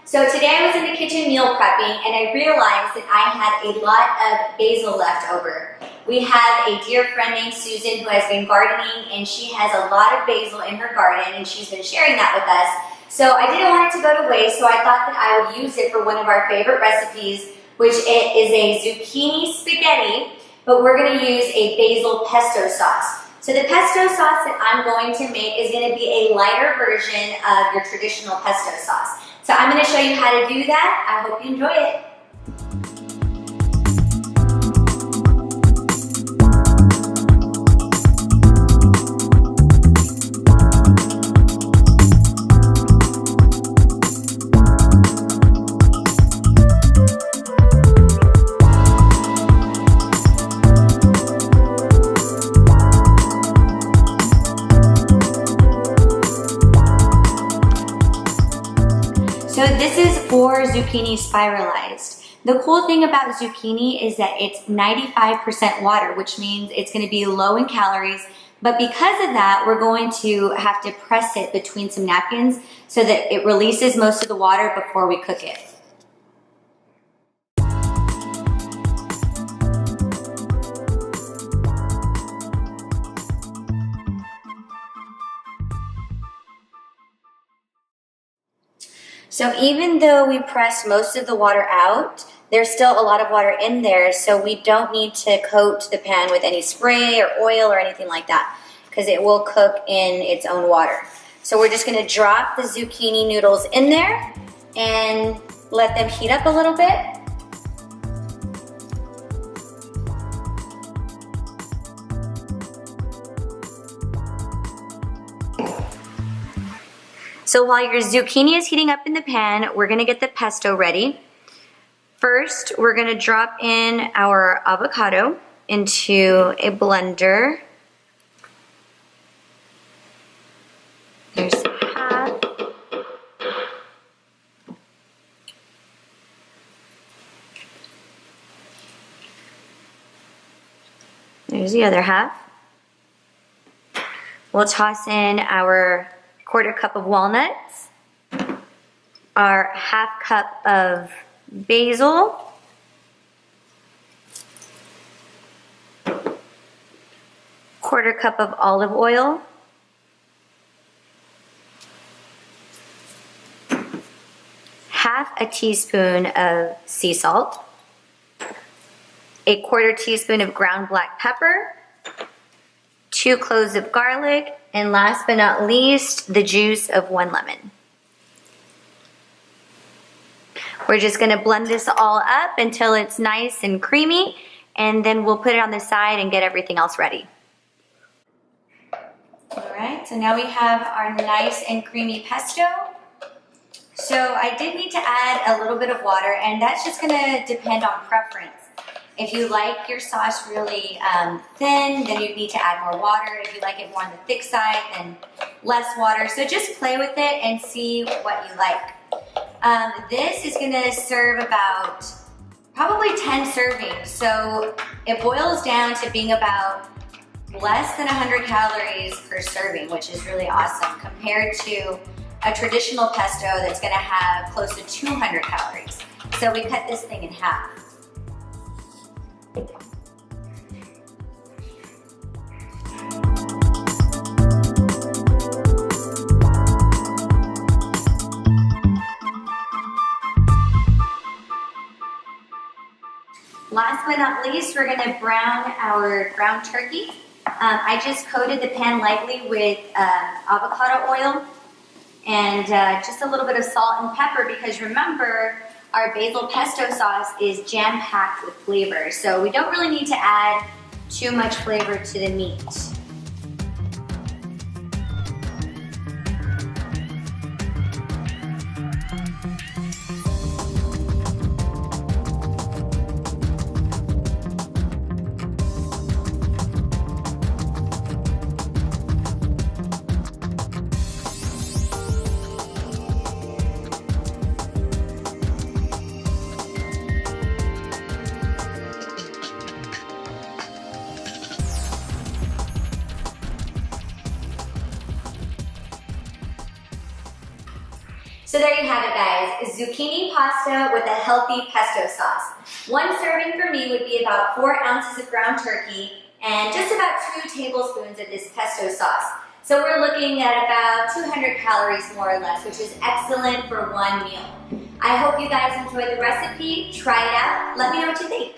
So today I was in the kitchen meal prepping and I realized that I had a lot of basil left over. We have a dear friend named Susan who has been gardening, and she has a lot of basil in her garden and she's been sharing that with us. So I didn't want it to go to waste, so I thought that I would use it for one of our favorite recipes, which is a zucchini spaghetti, but we're going to use a basil pesto sauce. So the pesto sauce that I'm going to make is going to be a lighter version of your traditional pesto sauce. So I'm going to show you how to do that. I hope you enjoy it. So this is for zucchini spiralized. The cool thing about zucchini is that it's 95% water, which means it's going to be low in calories. But because of that, we're going to have to press it between some napkins so that it releases most of the water before we cook it. So even though we press most of the water out, there's still a lot of water in there, so we don't need to coat the pan with any spray or oil or anything like that, because it will cook in its own water. So we're just going to drop the zucchini noodles in there and let them heat up a little bit. So while your zucchini is heating up in the pan, we're gonna get the pesto ready. First, we're gonna drop in our avocado into a blender. There's half. There's the other half. We'll toss in our quarter cup of walnuts, our half cup of basil, quarter cup of olive oil, half a teaspoon of sea salt, a quarter teaspoon of ground black pepper, 2 cloves of garlic, and last but not least, the juice of 1 lemon. We're just going to blend this all up until it's nice and creamy, and then we'll put it on the side and get everything else ready. Alright, so now we have our nice and creamy pesto. So I did need to add a little bit of water, and that's just going to depend on preference. If you like your sauce really thin, then you need to add more water. If you like it more on the thick side, then less water. So just play with it and see what you like. This is going to serve about probably 10 servings. So it boils down to being about less than 100 calories per serving, which is really awesome compared to a traditional pesto that's going to have close to 200 calories. So we cut this thing in half. Last but not least, we're going to brown our ground turkey. I just coated the pan lightly with avocado oil and just a little bit of salt and pepper, because remember, our basil pesto sauce is jam-packed with flavor, so we don't really need to add too much flavor to the meat. So there you have it, guys. Zucchini pasta with a healthy pesto sauce. One serving for me would be about 4 ounces of ground turkey and just about 2 tablespoons of this pesto sauce. So we're looking at about 200 calories more or less, which is excellent for one meal. I hope you guys enjoyed the recipe. Try it out. Let me know what you think.